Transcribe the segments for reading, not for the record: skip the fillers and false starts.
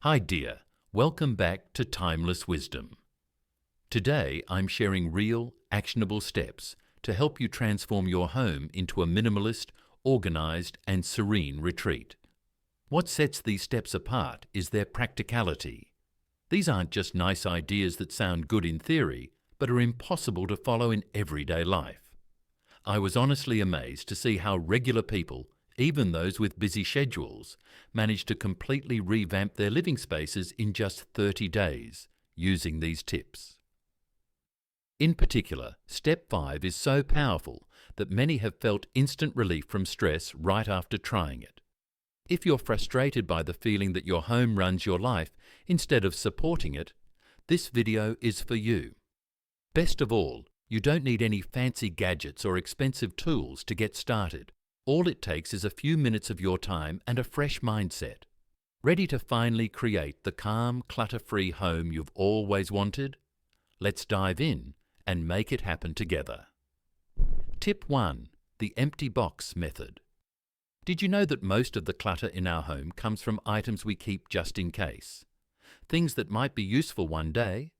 Hi dear, welcome back to Timeless Wisdom. Today I'm sharing real, actionable steps to help you transform your home into a minimalist, organized and serene retreat. What sets these steps apart is their practicality. These aren't just nice ideas that sound good in theory, but are impossible to follow in everyday life. I was honestly amazed to see how regular people, even those with busy schedules, manage to completely revamp their living spaces in just 30 days using these tips. In particular, Step 5 is so powerful that many have felt instant relief from stress right after trying it. If you're frustrated by the feeling that your home runs your life instead of supporting it, this video is for you. Best of all, you don't need any fancy gadgets or expensive tools to get started. All it takes is a few minutes of your time and a fresh mindset. Ready to finally create the calm, clutter-free home you've always wanted? Let's dive in and make it happen together. Tip 1. The empty box method. Did you know that most of the clutter in our home comes from items we keep just in case? Things that might be useful one day,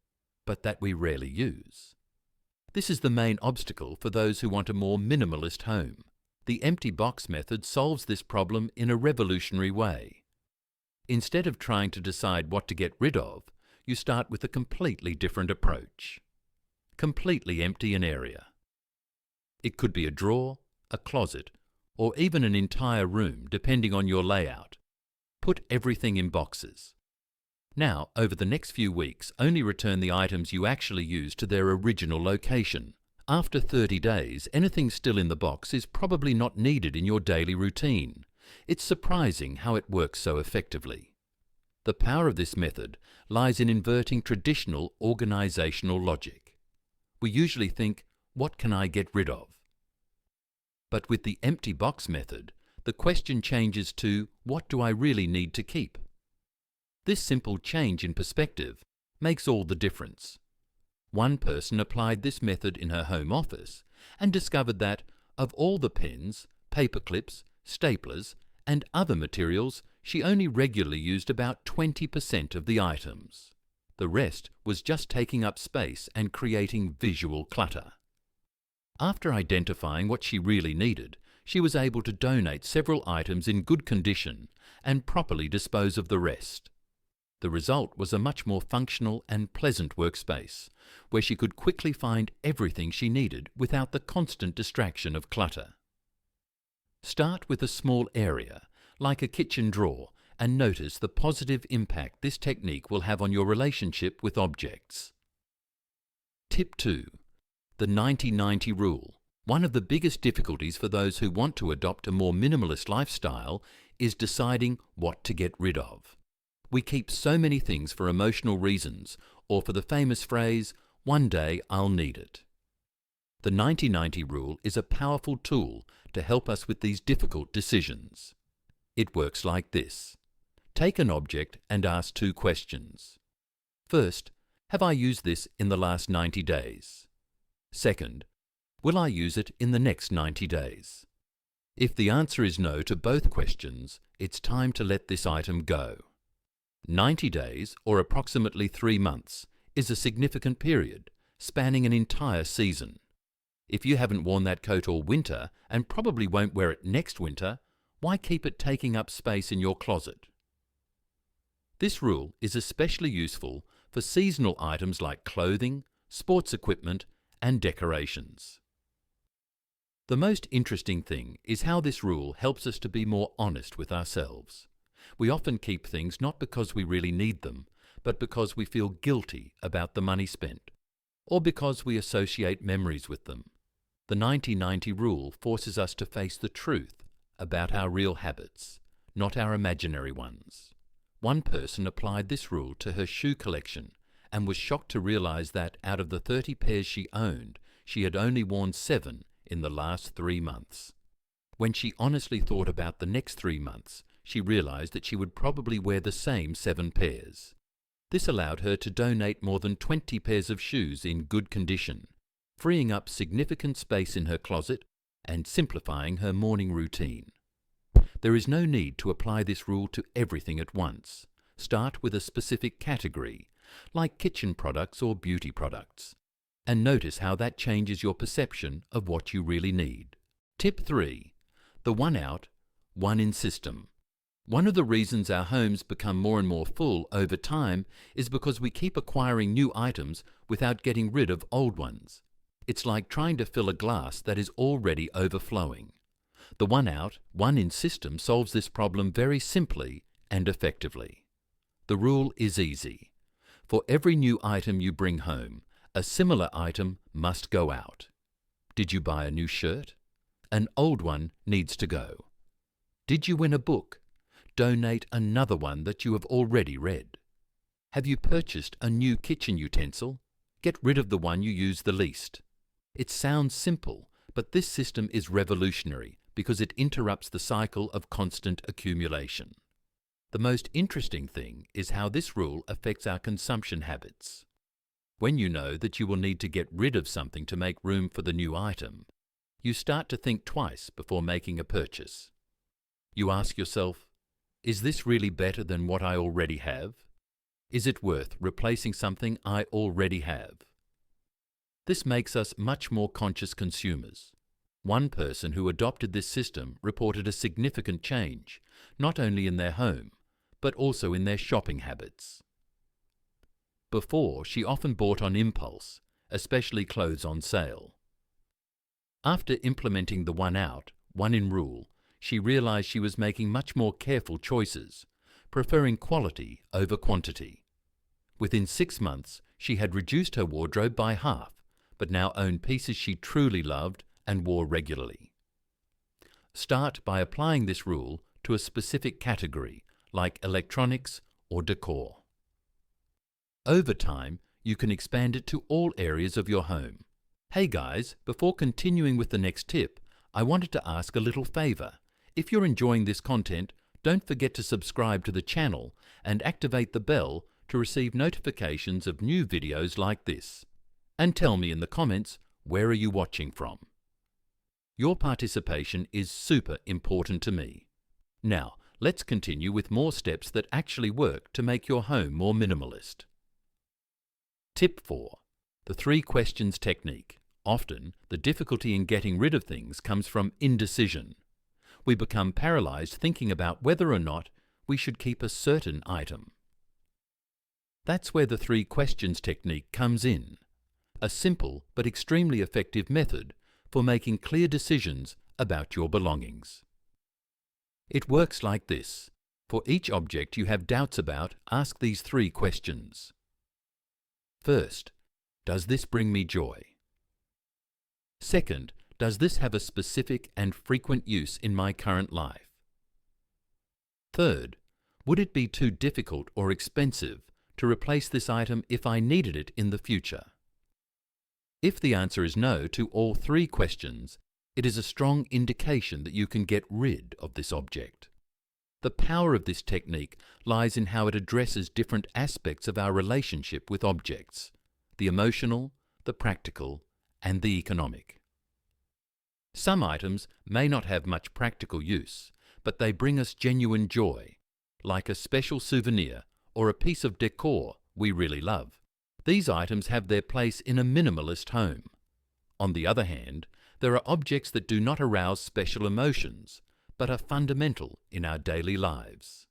but that we rarely use. This is the main obstacle for those who want a more minimalist home. The empty box method solves this problem in a revolutionary way. Instead of trying to decide what to get rid of, you start with a completely different approach. Completely empty an area. It could be a drawer, a closet, or even an entire room, depending on your layout. Put everything in boxes. Now, over the next few weeks, only return the items you actually use to their original location. After 30 days, anything still in the box is probably not needed in your daily routine. It's surprising how it works so effectively. The power of this method lies in inverting traditional organizational logic. We usually think, what can I get rid of? But with the empty box method, the question changes to, what do I really need to keep? This simple change in perspective makes all the difference. One person applied this method in her home office and discovered that, of all the pens, paper clips, staplers, and other materials, she only regularly used about 20% of the items. The rest was just taking up space and creating visual clutter. After identifying what she really needed, she was able to donate several items in good condition and properly dispose of the rest. The result was a much more functional and pleasant workspace, where she could quickly find everything she needed without the constant distraction of clutter. Start with a small area, like a kitchen drawer, and notice the positive impact this technique will have on your relationship with objects. Tip 2. The 90-90 rule. One of the biggest difficulties for those who want to adopt a more minimalist lifestyle is deciding what to get rid of. We keep so many things for emotional reasons, or for the famous phrase, one day I'll need it. The 90-90 rule is a powerful tool to help us with these difficult decisions. It works like this. Take an object and ask two questions. First, have I used this in the last 90 days? Second, will I use it in the next 90 days? If the answer is no to both questions, it's time to let this item go. 90 days, or approximately 3 months, is a significant period, spanning an entire season. If you haven't worn that coat all winter and probably won't wear it next winter, why keep it taking up space in your closet? This rule is especially useful for seasonal items like clothing, sports equipment, and decorations. The most interesting thing is how this rule helps us to be more honest with ourselves. We often keep things not because we really need them, but because we feel guilty about the money spent, or because we associate memories with them. The 90-90 rule forces us to face the truth about our real habits, not our imaginary ones. One person applied this rule to her shoe collection and was shocked to realize that out of the 30 pairs she owned, she had only worn 7 in the last 3 months. When she honestly thought about the next 3 months, she realized that she would probably wear the same 7 pairs. This allowed her to donate more than 20 pairs of shoes in good condition, freeing up significant space in her closet and simplifying her morning routine. There is no need to apply this rule to everything at once. Start with a specific category, like kitchen products or beauty products, and notice how that changes your perception of what you really need. Tip 3. The one out, one in system. One of the reasons our homes become more and more full over time is because we keep acquiring new items without getting rid of old ones. It's like trying to fill a glass that is already overflowing. The one out, one in system solves this problem very simply and effectively. The rule is easy. For every new item you bring home, a similar item must go out. Did you buy a new shirt? An old one needs to go. Did you win a book? Donate another one that you have already read. Have you purchased a new kitchen utensil? Get rid of the one you use the least. It sounds simple, but this system is revolutionary because it interrupts the cycle of constant accumulation. The most interesting thing is how this rule affects our consumption habits. When you know that you will need to get rid of something to make room for the new item, you start to think twice before making a purchase. You ask yourself, is this really better than what I already have? Is it worth replacing something I already have? This makes us much more conscious consumers. One person who adopted this system reported a significant change, not only in their home, but also in their shopping habits. Before, she often bought on impulse, especially clothes on sale. After implementing the one out, one in rule, she realized she was making much more careful choices, preferring quality over quantity. Within 6 months, she had reduced her wardrobe by half, but now owned pieces she truly loved and wore regularly. Start by applying this rule to a specific category, like electronics or decor. Over time, you can expand it to all areas of your home. Hey guys, before continuing with the next tip, I wanted to ask a little favor. If you're enjoying this content, don't forget to subscribe to the channel and activate the bell to receive notifications of new videos like this. And tell me in the comments, where are you watching from? Your participation is super important to me. Now, let's continue with more steps that actually work to make your home more minimalist. Tip 4. The 3 questions technique. Often, the difficulty in getting rid of things comes from indecision. We become paralyzed thinking about whether or not we should keep a certain item. That's where the 3 questions technique comes in. A simple but extremely effective method for making clear decisions about your belongings. It works like this. For each object you have doubts about, ask these 3 questions. First, does this bring me joy? Second, does this have a specific and frequent use in my current life? Third, would it be too difficult or expensive to replace this item if I needed it in the future? If the answer is no to all 3 questions, it is a strong indication that you can get rid of this object. The power of this technique lies in how it addresses different aspects of our relationship with objects: the emotional, the practical, and the economic. Some items may not have much practical use, but they bring us genuine joy, like a special souvenir or a piece of decor we really love. These items have their place in a minimalist home. On the other hand, there are objects that do not arouse special emotions, but are fundamental in our daily lives.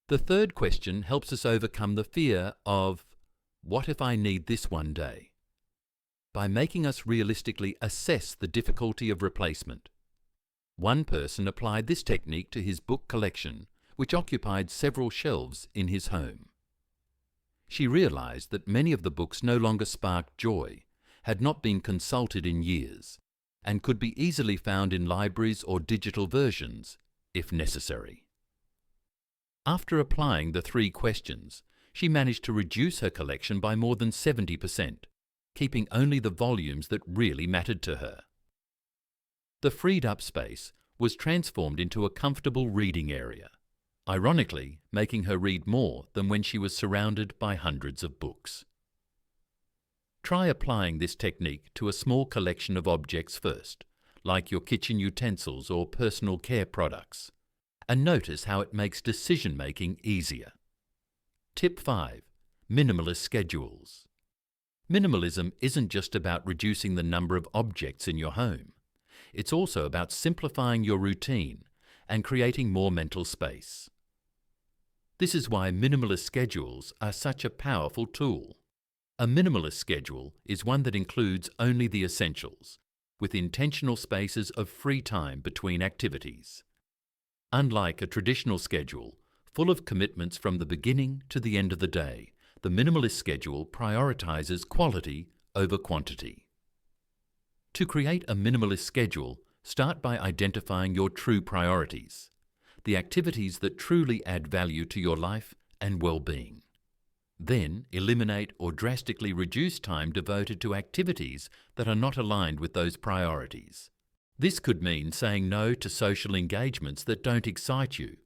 The third question helps us overcome the fear of, what if I need this one day? By making us realistically assess the difficulty of replacement. One person applied this technique to his book collection, which occupied several shelves in his home. She realized that many of the books no longer sparked joy, had not been consulted in years, and could be easily found in libraries or digital versions, if necessary. After applying the 3 questions, she managed to reduce her collection by more than 70%, keeping only the volumes that really mattered to her. The freed up space was transformed into a comfortable reading area, ironically making her read more than when she was surrounded by hundreds of books. Try applying this technique to a small collection of objects first, like your kitchen utensils or personal care products. and notice how it makes decision-making easier. Tip 5. Minimalist schedules. Minimalism isn't just about reducing the number of objects in your home. It's also about simplifying your routine and creating more mental space. This is why minimalist schedules are such a powerful tool. A minimalist schedule is one that includes only the essentials, with intentional spaces of free time between activities. Unlike a traditional schedule, full of commitments from the beginning to the end of the day, the minimalist schedule prioritizes quality over quantity. To create a minimalist schedule, start by identifying your true priorities, the activities that truly add value to your life and well-being. Then, eliminate or drastically reduce time devoted to activities that are not aligned with those priorities. This could mean saying no to social engagements that don't excite you,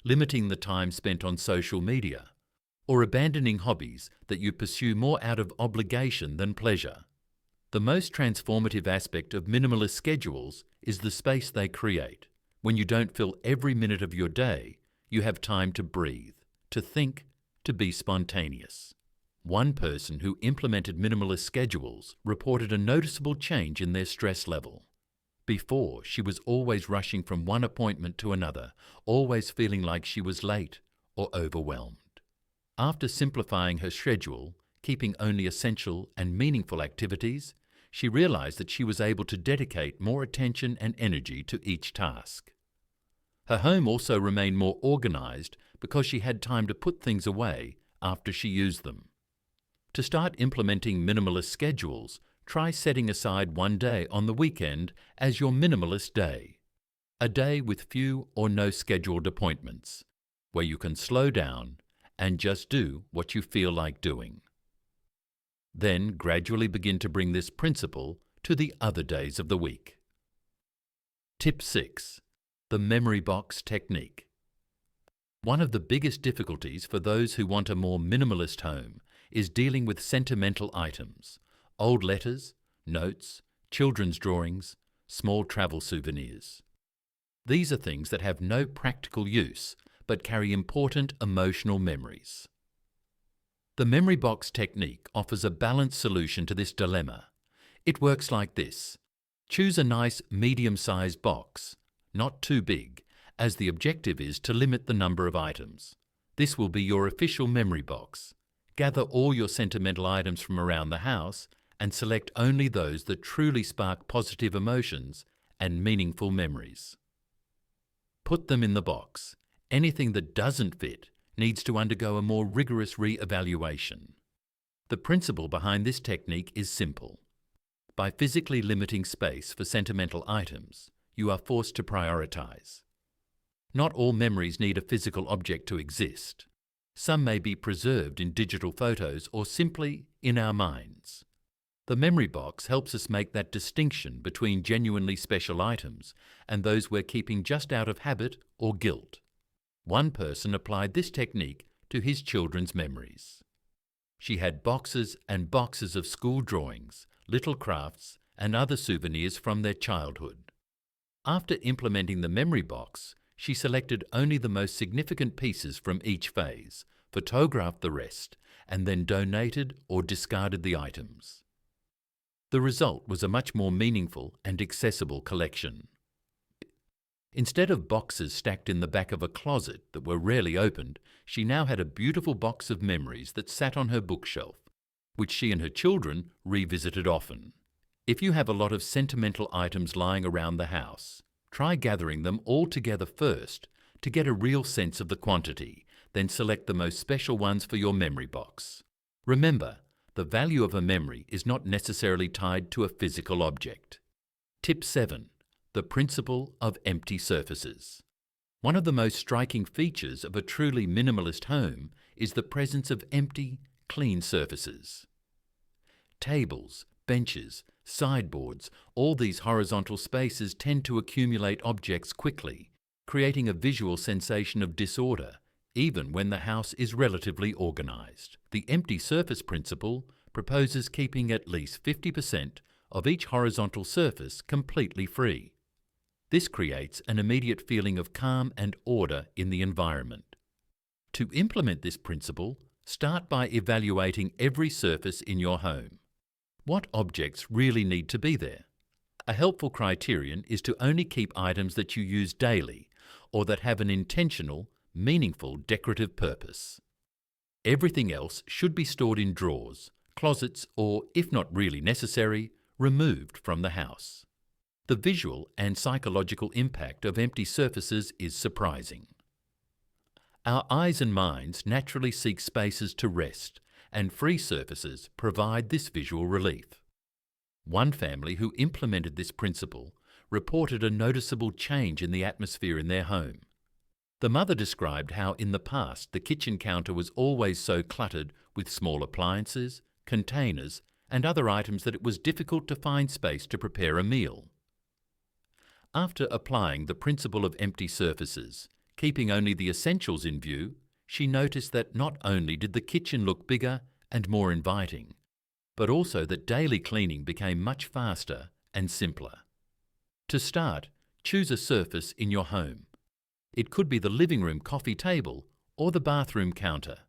limiting the time spent on social media, or abandoning hobbies that you pursue more out of obligation than pleasure. The most transformative aspect of minimalist schedules is the space they create. When you don't fill every minute of your day, you have time to breathe, to think, to be spontaneous. One person who implemented minimalist schedules reported a noticeable change in their stress level. Before, she was always rushing from one appointment to another, always feeling like she was late or overwhelmed. After simplifying her schedule, keeping only essential and meaningful activities, she realized that she was able to dedicate more attention and energy to each task. Her home also remained more organized because she had time to put things away after she used them. To start implementing minimalist schedules, try setting aside one day on the weekend as your minimalist day. A day with few or no scheduled appointments, where you can slow down and just do what you feel like doing. Then gradually begin to bring this principle to the other days of the week. Tip 6. The memory box technique. One of the biggest difficulties for those who want a more minimalist home is dealing with sentimental items, old letters, notes, children's drawings, small travel souvenirs. These are things that have no practical use but carry important emotional memories. The memory box technique offers a balanced solution to this dilemma. It works like this. Choose a nice medium-sized box, not too big, as the objective is to limit the number of items. This will be your official memory box. Gather all your sentimental items from around the house and select only those that truly spark positive emotions and meaningful memories. Put them in the box. Anything that doesn't fit needs to undergo a more rigorous re-evaluation. The principle behind this technique is simple. By physically limiting space for sentimental items, you are forced to prioritize. Not all memories need a physical object to exist. Some may be preserved in digital photos or simply in our minds. The memory box helps us make that distinction between genuinely special items and those we're keeping just out of habit or guilt. One person applied this technique to his children's memories. She had boxes and boxes of school drawings, little crafts, and other souvenirs from their childhood. After implementing the memory box, she selected only the most significant pieces from each phase, photographed the rest, and then donated or discarded the items. The result was a much more meaningful and accessible collection. Instead of boxes stacked in the back of a closet that were rarely opened, she now had a beautiful box of memories that sat on her bookshelf, which she and her children revisited often. If you have a lot of sentimental items lying around the house, try gathering them all together first to get a real sense of the quantity, then select the most special ones for your memory box. Remember, the value of a memory is not necessarily tied to a physical object. Tip 7. The principle of empty surfaces. One of the most striking features of a truly minimalist home is the presence of empty, clean surfaces. Tables, benches, sideboards, all these horizontal spaces tend to accumulate objects quickly, creating a visual sensation of disorder, even when the house is relatively organized. The empty surface principle proposes keeping at least 50% of each horizontal surface completely free. This creates an immediate feeling of calm and order in the environment. To implement this principle, start by evaluating every surface in your home. What objects really need to be there? A helpful criterion is to only keep items that you use daily or that have an intentional, meaningful decorative purpose. Everything else should be stored in drawers, closets, or, if not really necessary, removed from the house. The visual and psychological impact of empty surfaces is surprising. Our eyes and minds naturally seek spaces to rest, and free surfaces provide this visual relief. One family who implemented this principle reported a noticeable change in the atmosphere in their home. The mother described how in the past the kitchen counter was always so cluttered with small appliances, containers, and other items that it was difficult to find space to prepare a meal. After applying the principle of empty surfaces, keeping only the essentials in view, she noticed that not only did the kitchen look bigger and more inviting, but also that daily cleaning became much faster and simpler. To start, choose a surface in your home. It could be the living room coffee table or the bathroom counter.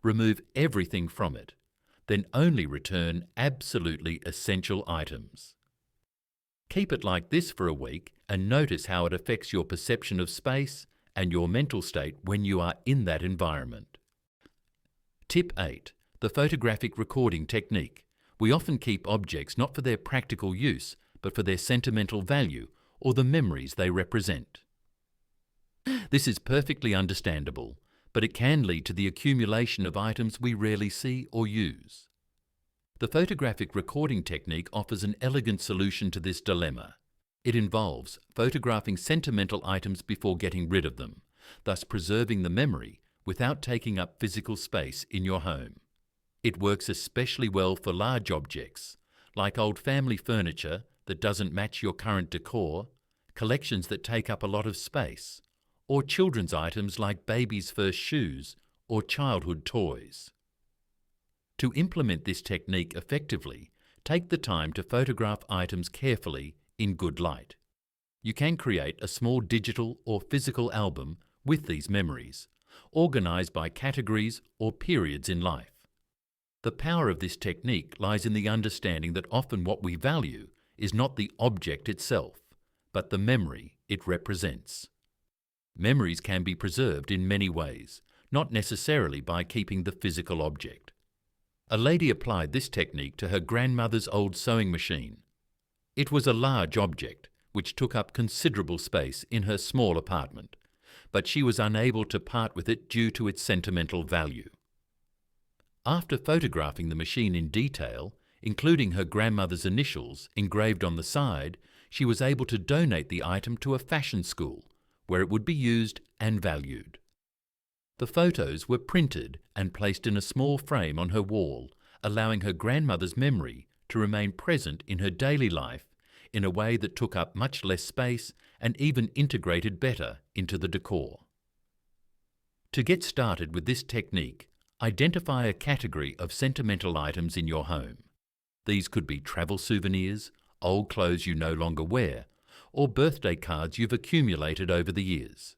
Remove everything from it, then only return absolutely essential items. Keep it like this for a week and notice how it affects your perception of space and your mental state when you are in that environment. Tip 8. The photographic recording technique. We often keep objects not for their practical use, but for their sentimental value or the memories they represent. This is perfectly understandable, but it can lead to the accumulation of items we rarely see or use. The photographic recording technique offers an elegant solution to this dilemma. It involves photographing sentimental items before getting rid of them, thus preserving the memory without taking up physical space in your home. It works especially well for large objects, like old family furniture that doesn't match your current decor, collections that take up a lot of space, or children's items like baby's first shoes or childhood toys. To implement this technique effectively, take the time to photograph items carefully in good light. You can create a small digital or physical album with these memories, organized by categories or periods in life. The power of this technique lies in the understanding that often what we value is not the object itself, but the memory it represents. Memories can be preserved in many ways, not necessarily by keeping the physical object. A lady applied this technique to her grandmother's old sewing machine. It was a large object, which took up considerable space in her small apartment, but she was unable to part with it due to its sentimental value. After photographing the machine in detail, including her grandmother's initials engraved on the side, she was able to donate the item to a fashion school, where it would be used and valued. The photos were printed and placed in a small frame on her wall, allowing her grandmother's memory to remain present in her daily life in a way that took up much less space and even integrated better into the decor. To get started with this technique, identify a category of sentimental items in your home. These could be travel souvenirs, old clothes you no longer wear, or birthday cards you've accumulated over the years.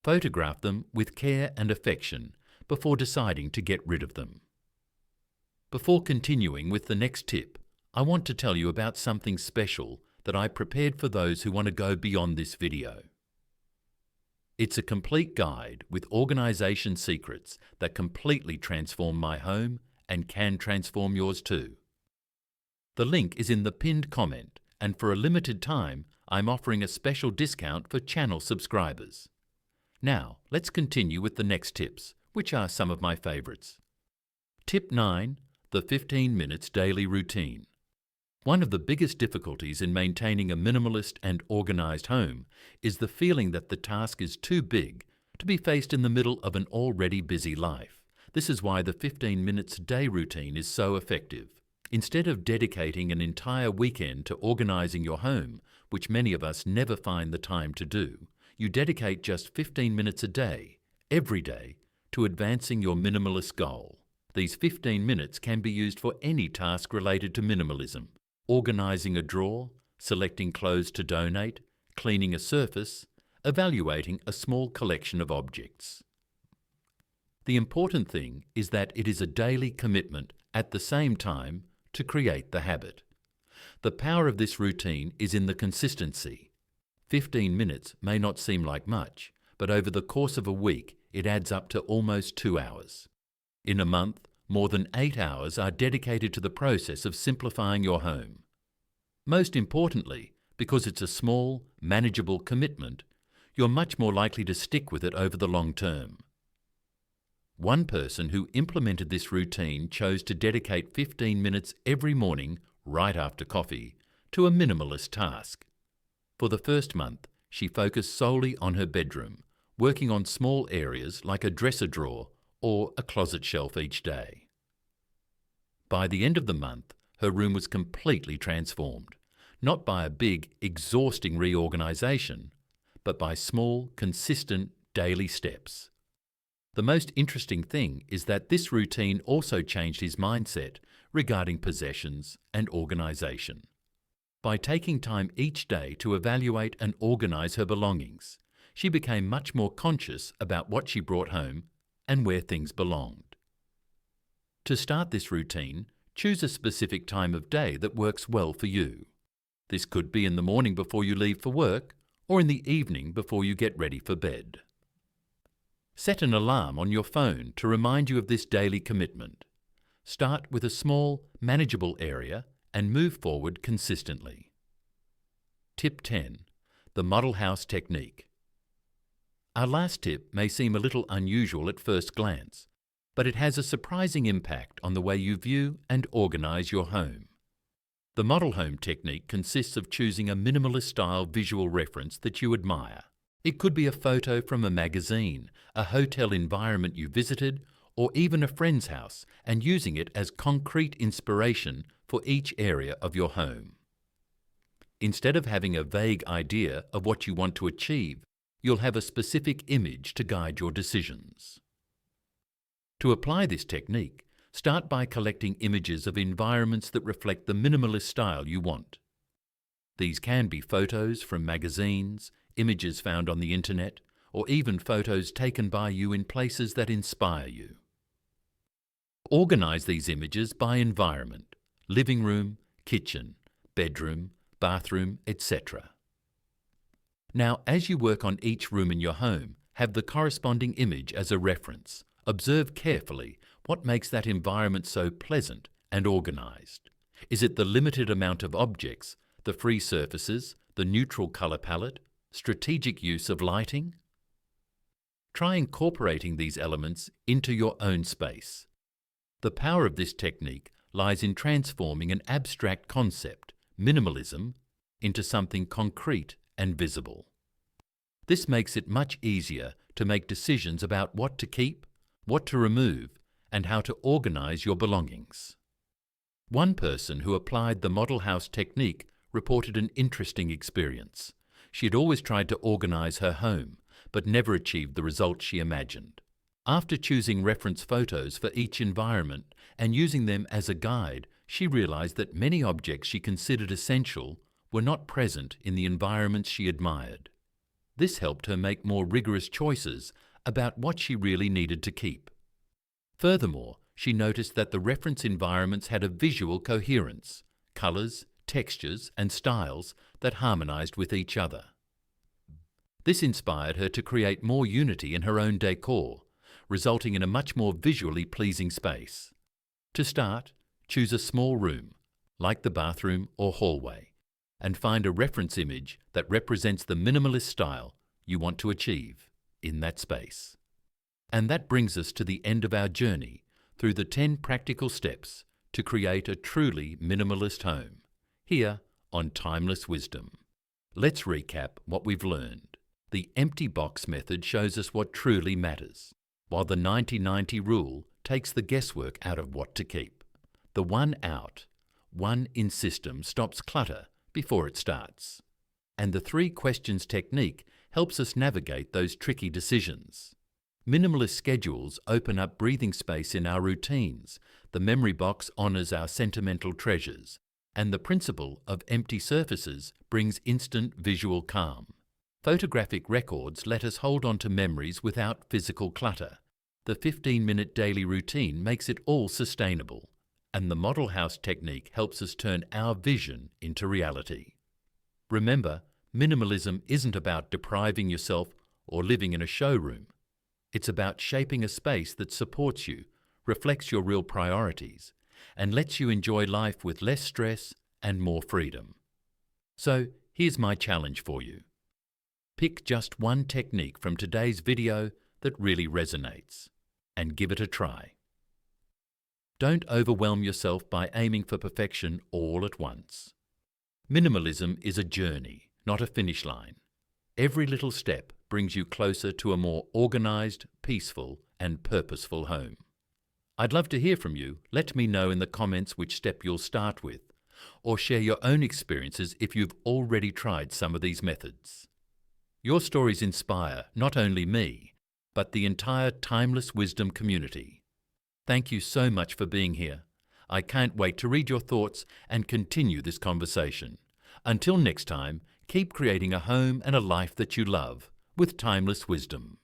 Photograph them with care and affection before deciding to get rid of them. Before continuing with the next tip, I want to tell you about something special that I prepared for those who want to go beyond this video. It's a complete guide with organization secrets that completely transform my home and can transform yours too. The link is in the pinned comment, and for a limited time, I'm offering a special discount for channel subscribers. Now, let's continue with the next tips, which are some of my favorites. Tip 9. The 15 minutes daily routine. One of the biggest difficulties in maintaining a minimalist and organized home is the feeling that the task is too big to be faced in the middle of an already busy life. This is why the 15 minutes a day routine is so effective. Instead of dedicating an entire weekend to organizing your home, which many of us never find the time to do, you dedicate just 15 minutes a day, every day, to advancing your minimalist goal. These 15 minutes can be used for any task related to minimalism. Organizing a drawer, selecting clothes to donate, cleaning a surface, evaluating a small collection of objects. The important thing is that it is a daily commitment at the same time to create the habit. The power of this routine is in the consistency. 15 minutes may not seem like much, but over the course of a week it adds up to almost 2 hours. In a month, more than 8 hours are dedicated to the process of simplifying your home. Most importantly, because it's a small, manageable commitment, you're much more likely to stick with it over the long term. One person who implemented this routine chose to dedicate 15 minutes every morning, right after coffee, to a minimalist task. For the first month, she focused solely on her bedroom, working on small areas like a dresser drawer or a closet shelf each day. By the end of the month, her room was completely transformed, not by a big, exhausting reorganization, but by small, consistent, daily steps. The most interesting thing is that this routine also changed his mindset regarding possessions and organization. By taking time each day to evaluate and organize her belongings, she became much more conscious about what she brought home and where things belonged. To start this routine, choose a specific time of day that works well for you. This could be in the morning before you leave for work or in the evening before you get ready for bed. Set an alarm on your phone to remind you of this daily commitment. Start with a small, manageable area and move forward consistently. Tip 10. The Model House Technique. Our last tip may seem a little unusual at first glance, but it has a surprising impact on the way you view and organize your home. The model home technique consists of choosing a minimalist-style visual reference that you admire. It could be a photo from a magazine, a hotel environment you visited, or even a friend's house, and using it as concrete inspiration for each area of your home. Instead of having a vague idea of what you want to achieve, you'll have a specific image to guide your decisions. To apply this technique, start by collecting images of environments that reflect the minimalist style you want. These can be photos from magazines, images found on the internet, or even photos taken by you in places that inspire you. Organize these images by environment: living room, kitchen, bedroom, bathroom, etc. Now, as you work on each room in your home, have the corresponding image as a reference. Observe carefully what makes that environment so pleasant and organized. Is it the limited amount of objects, the free surfaces, the neutral color palette, strategic use of lighting? Try incorporating these elements into your own space. The power of this technique lies in transforming an abstract concept, minimalism, into something concrete and visible. This makes it much easier to make decisions about what to keep, what to remove, and how to organize your belongings. One person who applied the model house technique reported an interesting experience. She had always tried to organize her home, but never achieved the results she imagined. After choosing reference photos for each environment and using them as a guide, she realized that many objects she considered essential were not present in the environments she admired. This helped her make more rigorous choices about what she really needed to keep. Furthermore, she noticed that the reference environments had a visual coherence, colors, textures, and styles that harmonized with each other. This inspired her to create more unity in her own decor, resulting in a much more visually pleasing space. To start, choose a small room, like the bathroom or hallway, and find a reference image that represents the minimalist style you want to achieve in that space. And that brings us to the end of our journey through the 10 practical steps to create a truly minimalist home, here on Timeless Wisdom. Let's recap what we've learned. The empty box method shows us what truly matters, while the 90-90 rule takes the guesswork out of what to keep. The one out, one in system stops clutter before it starts. And the 3 questions technique helps us navigate those tricky decisions. Minimalist schedules open up breathing space in our routines. The memory box honors our sentimental treasures. and the principle of empty surfaces brings instant visual calm. Photographic records let us hold on to memories without physical clutter. The 15-minute daily routine makes it all sustainable, and the model house technique helps us turn our vision into reality. Remember, minimalism isn't about depriving yourself or living in a showroom. It's about shaping a space that supports you, reflects your real priorities, and lets you enjoy life with less stress and more freedom. So, here's my challenge for you. Pick just one technique from today's video that really resonates, and give it a try. Don't overwhelm yourself by aiming for perfection all at once. Minimalism is a journey, not a finish line. Every little step brings you closer to a more organized, peaceful, and purposeful home. I'd love to hear from you. Let me know in the comments which step you'll start with, or share your own experiences if you've already tried some of these methods. Your stories inspire not only me, but the entire Timeless Wisdom community. Thank you so much for being here. I can't wait to read your thoughts and continue this conversation. Until next time, keep creating a home and a life that you love with Timeless Wisdom.